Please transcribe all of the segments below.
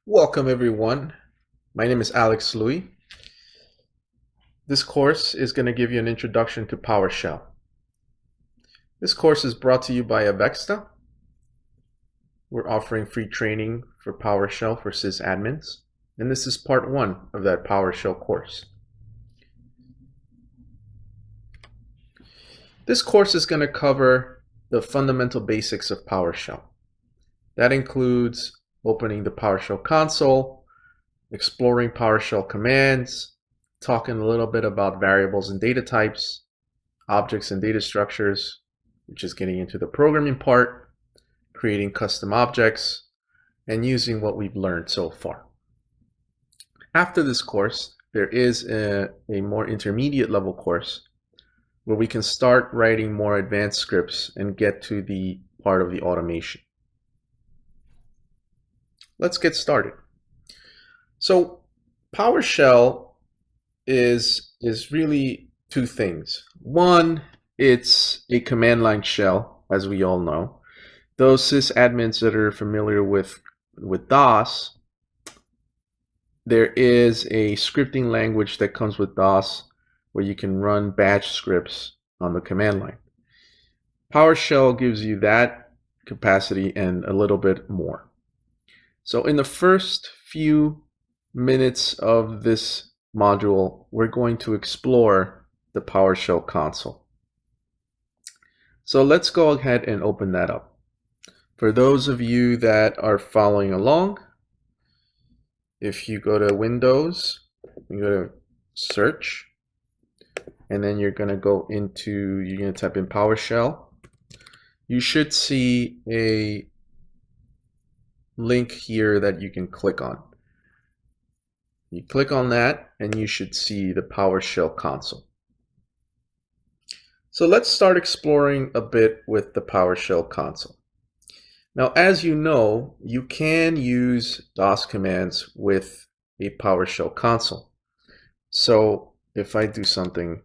Welcome everyone. My name is Alex Louis. This course is going to give you an introduction to PowerShell. This course is brought to you by Avexta. We're offering free training for PowerShell for sysadmins, and this is part 1 of that PowerShell course. This course is going to cover the fundamental basics of PowerShell. That includes opening the PowerShell console, exploring PowerShell commands, talking a little bit about variables and data types, objects and data structures, which is getting into the programming part, creating custom objects, and using what we've learned so far. After this course, there is a more intermediate level course where we can start writing more advanced scripts and get to the part of the automation. Let's get started. So PowerShell is really two things. One, it's a command line shell, as we all know. Those sysadmins that are familiar with DOS, there is a scripting language that comes with DOS where you can run batch scripts on the command line. PowerShell gives you that capacity and a little bit more. So in the first few minutes of this module, we're going to explore the PowerShell console. So let's go ahead and open that up. For those of you that are following along, if you go to Windows, you go to Search, and then you're going to go into, you're going to type in PowerShell. You should see a link here that you can click on. You click on that and you should see the PowerShell console. So let's start exploring a bit with the PowerShell console. Now, as you know, you can use DOS commands with a PowerShell console. So if I do something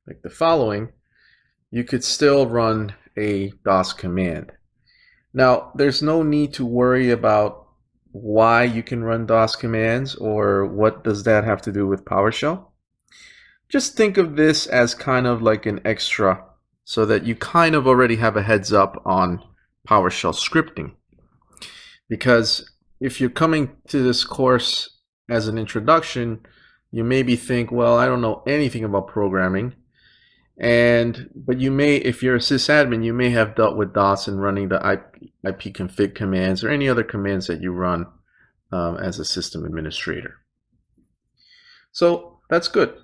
like the following, you could still run a DOS command. Now, there's no need to worry about why you can run DOS commands or what does that have to do with PowerShell. Just think of this as kind of like an extra so that you kind of already have a heads up on PowerShell scripting. Because if you're coming to this course as an introduction, you maybe think, well, I don't know anything about programming. But you may, if you're a sysadmin, you may have dealt with DOS and running the ipconfig commands or any other commands that you run as a system administrator. So that's good.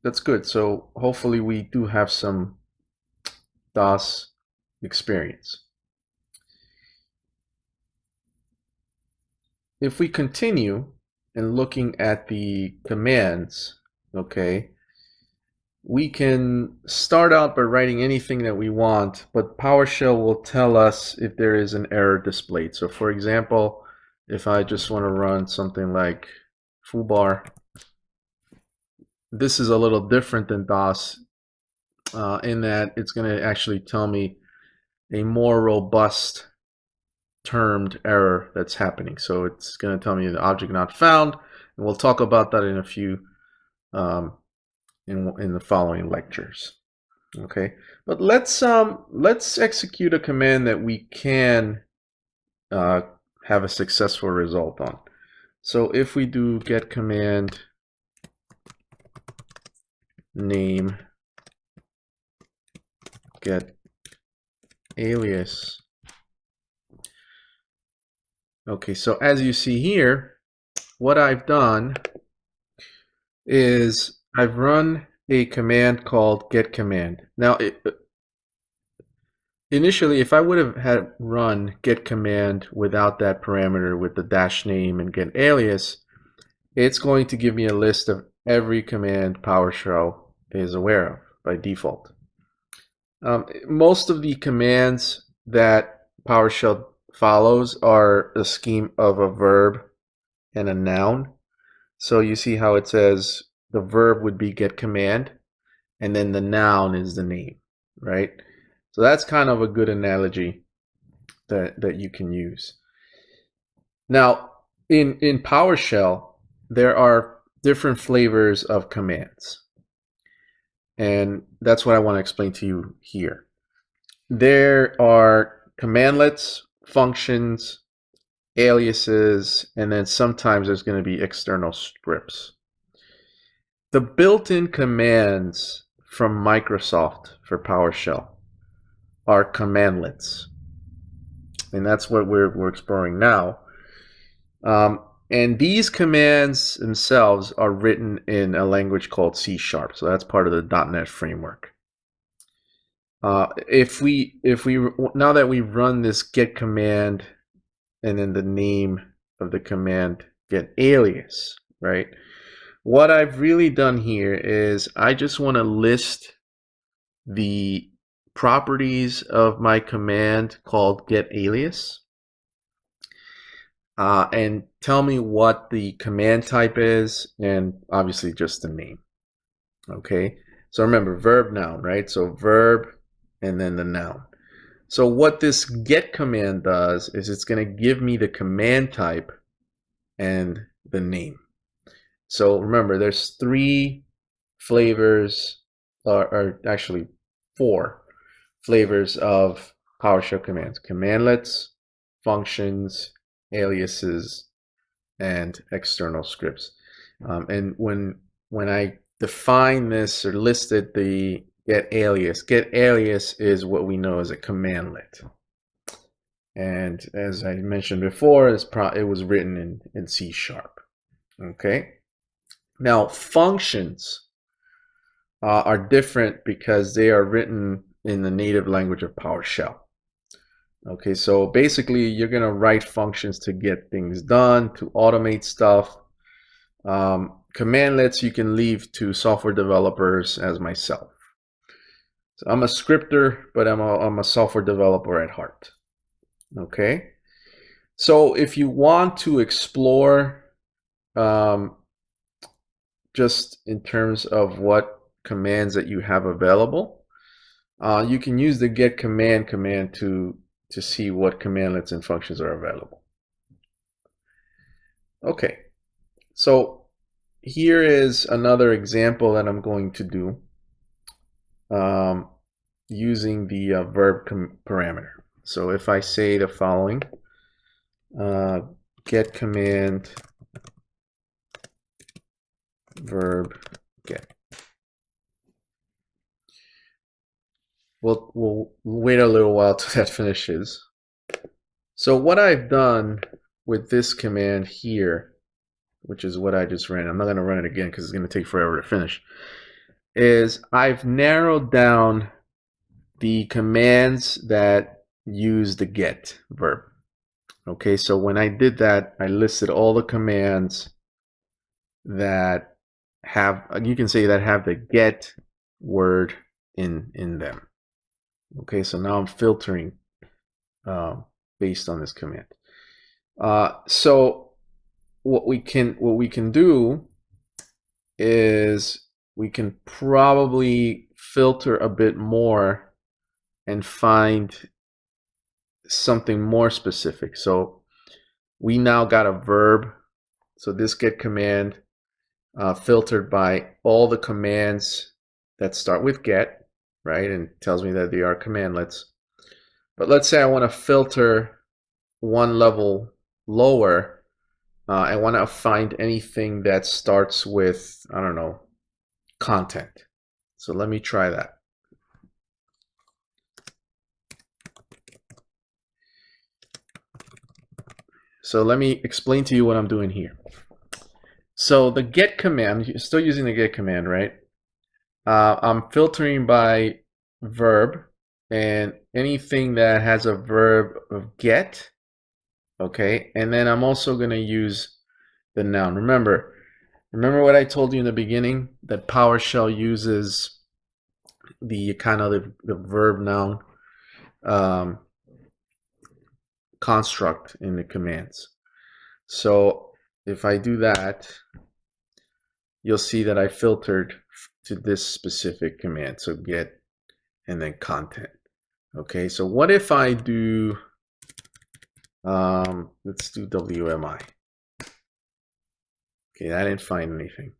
That's good. So hopefully we do have some DOS experience. If we continue and looking at the commands, okay, we can start out by writing anything that we want, but PowerShell will tell us if there is an error displayed. So for example, if I just want to run something like foobar, this is a little different than DOS in that it's going to actually tell me a more robust termed error that's happening. So it's going to tell me the object not found, and we'll talk about that in a few in the following lectures. Okay, but let's execute a command that we can have a successful result on. So if we do get command name get alias. Okay, so as you see here, what I've done is I've run a command called get command. Now, initially, if I would have had run get command without that parameter with the dash name and get alias, it's going to give me a list of every command PowerShell is aware of by default. Most of the commands that PowerShell follows are a scheme of a verb and a noun. So you see how it says the verb would be get command, and then the noun is the name, right? So that's kind of a good analogy that you can use. Now, In PowerShell, there are different flavors of commands. And that's what I want to explain to you here. There are commandlets, functions, aliases, and then sometimes there's going to be external scripts. The built-in commands from Microsoft for PowerShell are commandlets. And that's what we're exploring now. And these commands themselves are written in a language called C#. So that's part of the .NET framework. If we now that we run this get command and then the name of the command get alias, right? What I've really done here is I just want to list the properties of my command called get alias. And tell me what the command type is, and obviously just the name. Okay, so remember verb noun, right? So verb and then the noun. So what this get command does is it's going to give me the command type and the name. So remember, there's 3 flavors, or actually 4 flavors of PowerShell commands: commandlets, functions, aliases, and external scripts. And when I define this or listed the get alias is what we know as a commandlet. And as I mentioned before, it was written in C#. Okay. Now functions are different because they are written in the native language of PowerShell. Okay, so basically you're going to write functions to get things done, to automate stuff. Commandlets you can leave to software developers as myself. So I'm a scripter, but I'm a software developer at heart. Okay, so if you want to explore just in terms of what commands that you have available, you can use the get command to see what commandlets and functions are available. Okay, so here is another example that I'm going to do using the verb parameter. So if I say the following, get command verb get. We'll wait a little while till that finishes. So what I've done with this command here, which is what I just ran, I'm not going to run it again because it's going to take forever to finish, is I've narrowed down the commands that use the get verb. Okay, so when I did that, I listed all the commands that have, you can say that have the get word in them. Okay, so now I'm filtering based on this command. So what we can do is we can probably filter a bit more and find something more specific. So we now got a verb. So this get command filtered by all the commands that start with get, right? And tells me that they are commandlets. But let's say I want to filter one level lower. I want to find anything that starts with, I don't know, content. So let me try that. So let me explain to you what I'm doing here. So the get command, you're still using the get command, right? I'm filtering by verb, and anything that has a verb of get, okay? And then I'm also going to use the noun. Remember what I told you in the beginning, that PowerShell uses the kind of the verb noun construct in the commands. So if I do that, you'll see that I filtered to this specific command. So get and then content. Okay, so what if I do, let's do WMI. Okay, I didn't find anything.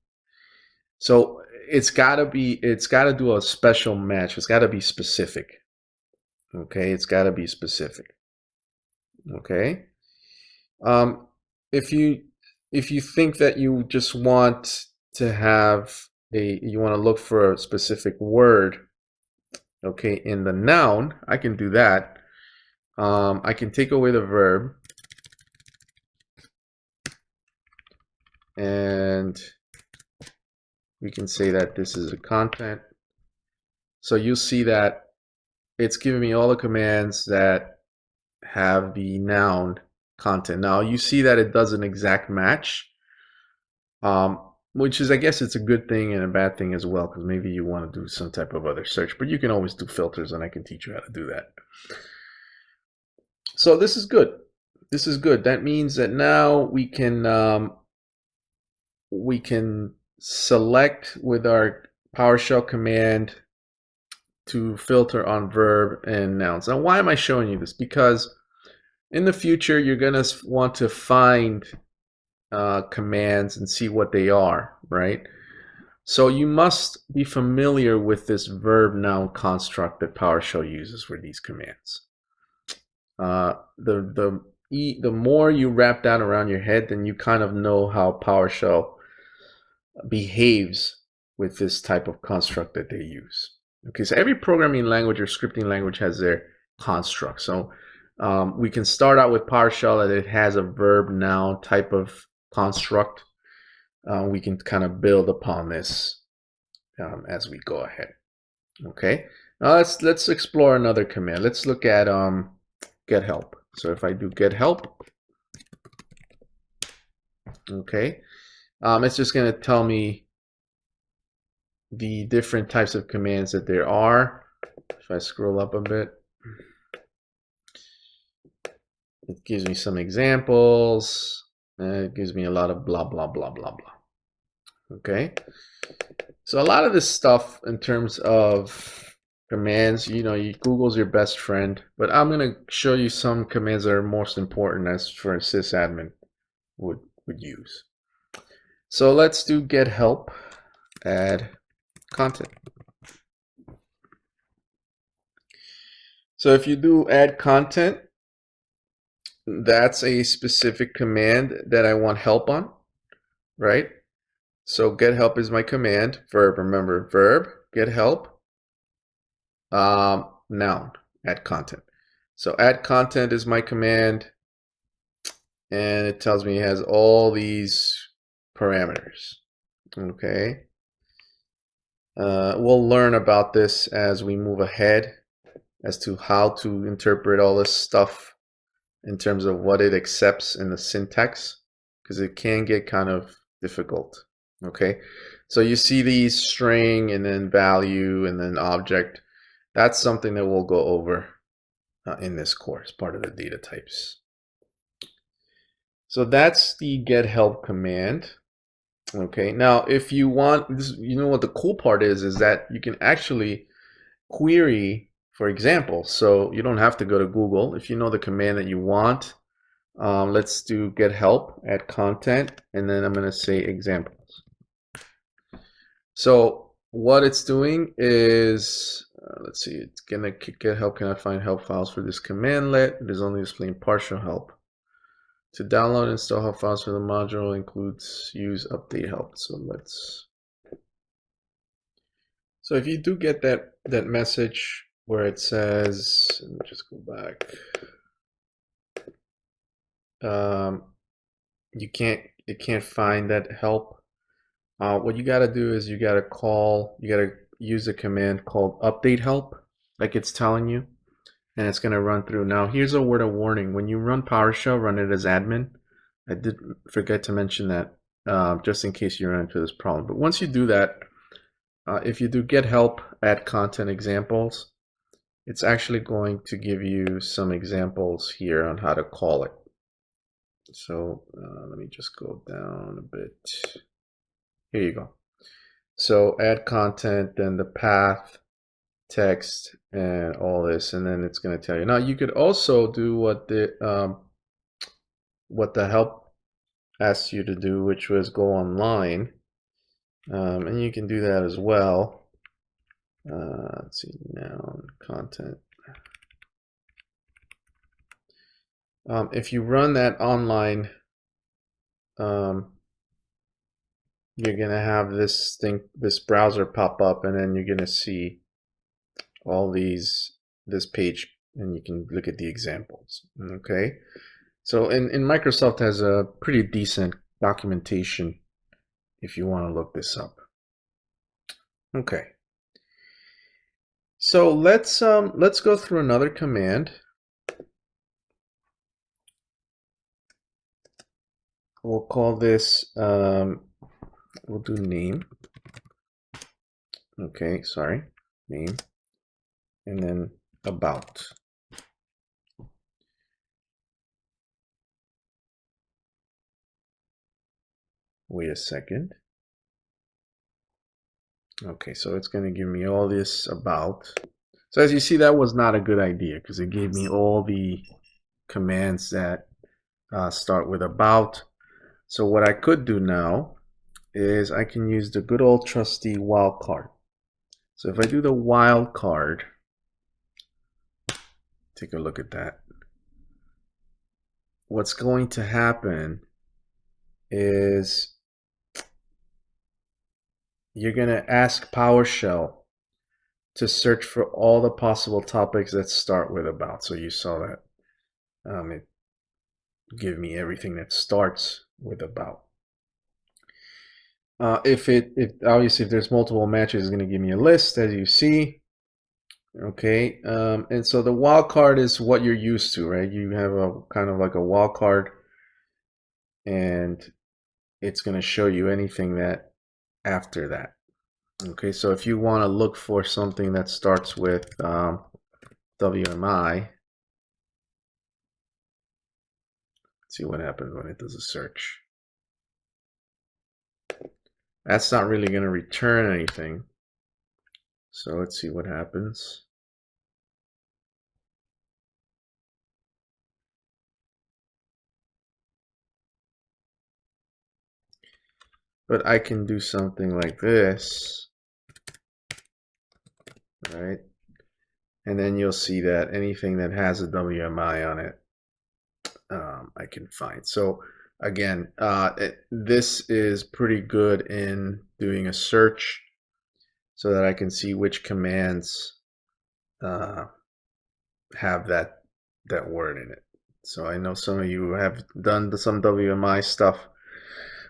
So it's got to do a special match. It's got to be specific. Okay, it's got to be specific. Okay. Um, if you think that you just want to have you want to look for a specific word, okay, in the noun, I can do that. I can take away the verb and we can say that this is a content. So you'll see that it's giving me all the commands that have the noun content. Now you see that it does an exact match, which is, I guess it's a good thing and a bad thing as well, because maybe you want to do some type of other search, but you can always do filters and I can teach you how to do that. So this is good. This is good. That means that now we can select with our PowerShell command to filter on verb and nouns. Now, why am I showing you this? Because in the future, you're going to want to find commands and see what they are, right? So you must be familiar with this verb noun construct that PowerShell uses for these commands. The more you wrap that around your head, then you kind of know how PowerShell behaves with this type of construct that they use. Okay, so every programming language or scripting language has their construct. So we can start out with PowerShell that it has a verb noun type of construct. We can kind of build upon this as we go ahead. Okay, now let's explore another command. Let's look at get help. So if I do get help, okay, it's just going to tell me the different types of commands that there are. If I scroll up a bit, it gives me some examples. It gives me a lot of blah, blah, blah, blah, blah. Okay. So a lot of this stuff in terms of commands, Google's your best friend, but I'm going to show you some commands that are most important as for a sysadmin would use. So let's do get help, add content. So if you do add content, that's a specific command that I want help on, right? So get help is my command, verb, remember, verb, get help, noun, add content. So add content is my command, and it tells me it has all these parameters, okay? We'll learn about this as we move ahead as to how to interpret all this stuff in terms of what it accepts in the syntax, because it can get kind of difficult. Okay, so you see these string and then value and then object. That's something that we'll go over in this course, part of the data types. So that's the get help command. Okay, now if you want, what the cool part is that you can actually query for example. So you don't have to go to Google. If you know the command that you want, let's do get help, add content, and then I'm going to say examples. So what it's doing is, let's see, it's going to get help. Can I find help files for this commandlet? It is only displaying partial help. To download and install help files for the module includes use update help. So if you do get that message where it says, let me just go back. It can't find that help. What you got to do is you got to use a command called update help, like it's telling you, and it's going to run through. Now, here's a word of warning. When you run PowerShell, run it as admin. I did forget to mention that just in case you run into this problem. But once you do that, if you do get help, add content examples, it's actually going to give you some examples here on how to call it. So let me just go down a bit. Here you go. So add content, then the path, text, and all this, and then it's going to tell you. Now you could also do what the help asked you to do, which was go online. And you can do that as well. Let's see, noun, content. If you run that online, you're gonna have this browser pop up, and then you're gonna see all this page, and you can look at the examples. Okay, so in Microsoft has a pretty decent documentation if you want to look this up. Okay, so let's go through another command. We'll call this we'll do name. Okay, sorry, name, and then about. Wait a second. Okay, so it's going to give me all this about. So as you see, that was not a good idea because it gave me all the commands that start with about. So what I could do now is I can use the good old trusty wildcard. So if I do the wildcard, take a look at that. What's going to happen is you're going to ask PowerShell to search for all the possible topics that start with about. So you saw that. It gave me everything that starts with about. If obviously if there's multiple matches, it's going to give me a list, as you see. Okay, and so the wildcard is what you're used to, right? You have a kind of like a wildcard, and it's going to show you anything that after that. Okay, so if you want to look for something that starts with WMI, see what happens when it does a search. That's not really going to return anything. So let's see what happens. But I can do something like this, right? And then you'll see that anything that has a WMI on it, I can find. So again, this is pretty good in doing a search so that I can see which commands have that word in it. So I know some of you have done some WMI stuff,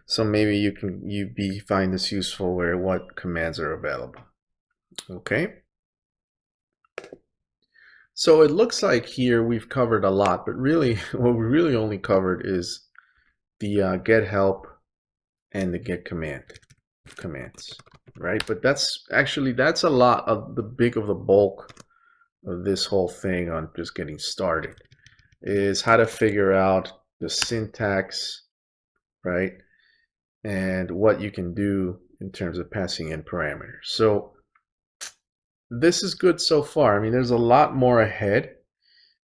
so maybe you find this useful where what commands are available. Okay. So it looks like here we've covered a lot, but really what we really only covered is the get help and the get commands, right? But that's a lot of the bulk of this whole thing on just getting started, is how to figure out the syntax, right? And what you can do in terms of passing in parameters. So this is good so far. I mean, there's a lot more ahead,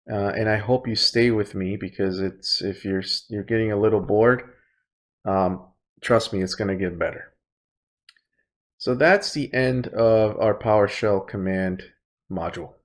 and I hope you stay with me, because if you're getting a little bored, trust me, it's going to get better. So that's the end of our PowerShell command module.